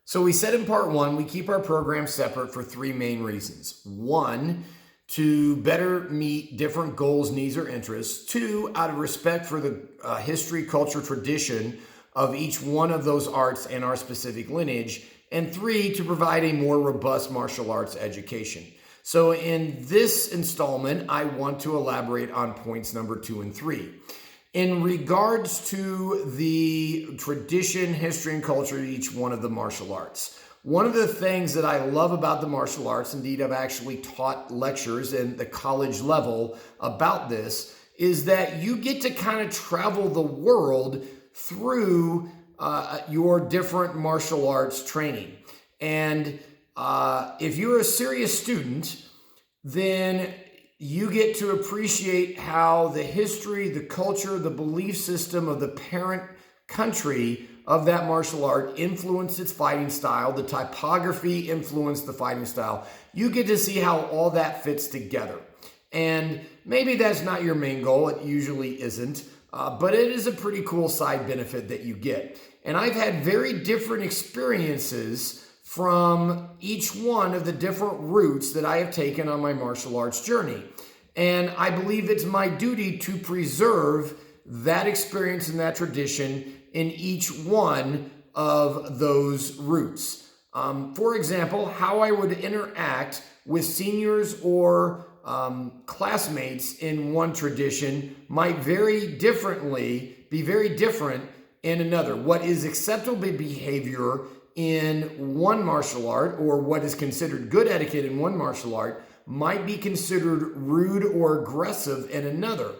So we said in part one, we keep our program separate for three main reasons. One, to better meet different goals, needs, or interests. Two, out of respect for the history, culture, tradition of each one of those arts and our specific lineage. And three, to provide a more robust martial arts education. So in this installment, I want to elaborate on points number 2 and 3. In regards to the tradition, history, and culture of each one of the martial arts, one of the things that I love about the martial arts, indeed I've actually taught lectures at the college level about this, is that you get to kind of travel the world through your different martial arts training. And if you're a serious student, then you get to appreciate how the history, the culture, the belief system of the parent country of that martial art influenced its fighting style, the typography influenced the fighting style. You get to see how all that fits together. And maybe that's not your main goal, it usually isn't, but it is a pretty cool side benefit that you get. And I've had very different experiences from each one of the different routes that I have taken on my martial arts journey. And I believe it's my duty to preserve that experience and that tradition in each one of those routes. For example, how I would interact with seniors or classmates in one tradition might be very different in another. What is acceptable behavior in one martial art, or what is considered good etiquette in one martial art, might be considered rude or aggressive in another.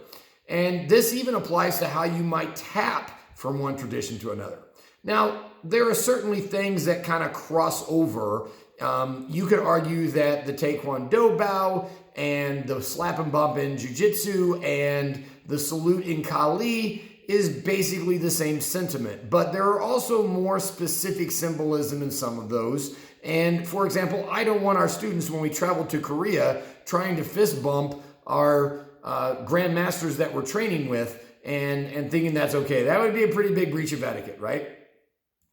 And this even applies to how you might tap from one tradition to another. Now, there are certainly things that kind of cross over. You could argue that the Taekwondo bow and the slap and bump in Jiu-Jitsu and the salute in Kali is basically the same sentiment, but there are also more specific symbolism in some of those. And for example, I don't want our students, when we travel to Korea, trying to fist bump our grandmasters that we're training with and thinking that's okay. That would be a pretty big breach of etiquette, right?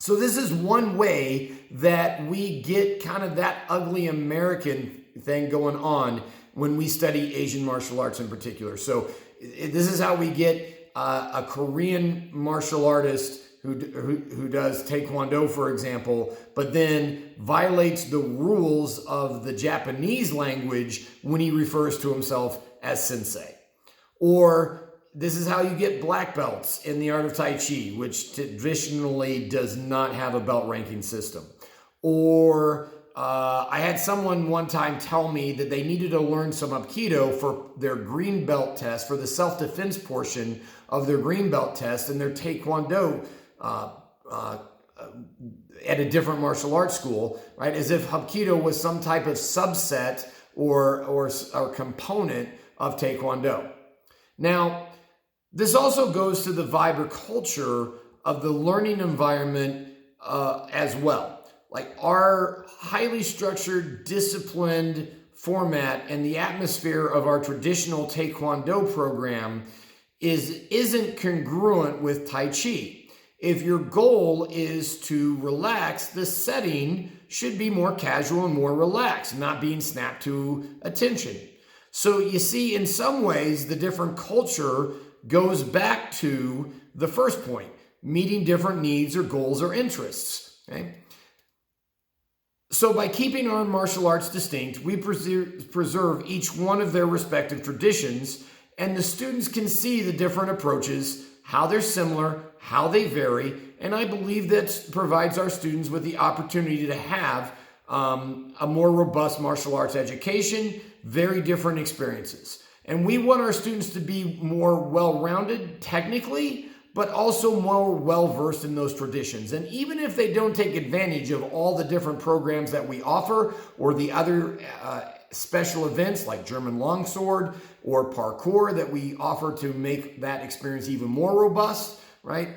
So this is one way that we get kind of that ugly American thing going on when we study Asian martial arts in particular. So this is how we get a Korean martial artist who does Taekwondo, for example, but then violates the rules of the Japanese language when he refers to himself as sensei. Or this is how you get black belts in the art of Tai Chi, which traditionally does not have a belt ranking system. Or I had someone one time tell me that they needed to learn some Aikido for their green belt test, for the self-defense portion of their green belt test, and their Taekwondo at a different martial arts school, right? As if Aikido was some type of subset or component of Taekwondo. Now, this also goes to the vibe or culture of the learning environment as well. Like our highly structured, disciplined format and the atmosphere of our traditional Taekwondo program isn't congruent with Tai Chi. If your goal is to relax, the setting should be more casual and more relaxed, not being snapped to attention. So you see, in some ways, the different culture goes back to the first point, meeting different needs or goals or interests, okay? So by keeping our martial arts distinct, we preserve each one of their respective traditions, and the students can see the different approaches, how they're similar, how they vary, and I believe that provides our students with the opportunity to have a more robust martial arts education, very different experiences. And we want our students to be more well-rounded technically, but also more well-versed in those traditions. And even if they don't take advantage of all the different programs that we offer or the other special events like German longsword or parkour that we offer to make that experience even more robust, right?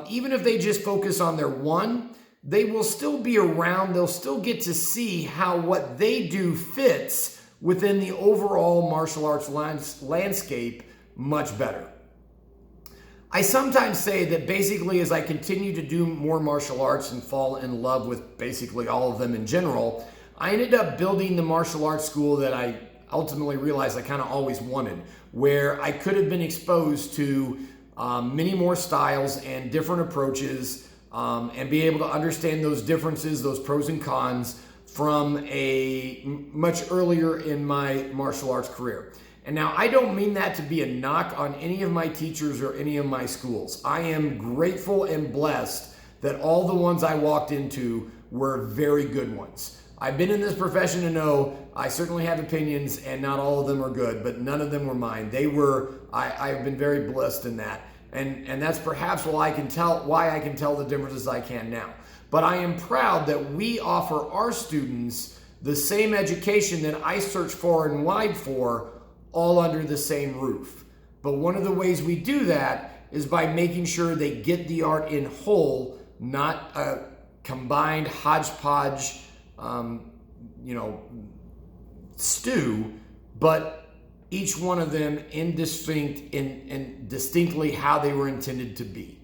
Even if they just focus on their one, they will still be around. They'll still get to see how what they do fits within the overall martial arts landscape much better. I sometimes say that basically as I continue to do more martial arts and fall in love with basically all of them in general, I ended up building the martial arts school that I ultimately realized I kind of always wanted, where I could have been exposed to many more styles and different approaches, and be able to understand those differences, those pros and cons from a much earlier in my martial arts career. And now I don't mean that to be a knock on any of my teachers or any of my schools. I am grateful and blessed that all the ones I walked into were very good ones. I've been in this profession to know I certainly have opinions and not all of them are good, but none of them were mine. I've been very blessed in that. And that's perhaps why I can tell the differences I can now. But I am proud that we offer our students the same education that I search far and wide for, all under the same roof. But one of the ways we do that is by making sure they get the art in whole, not a combined hodgepodge, stew, but each one of them in distinctly how they were intended to be.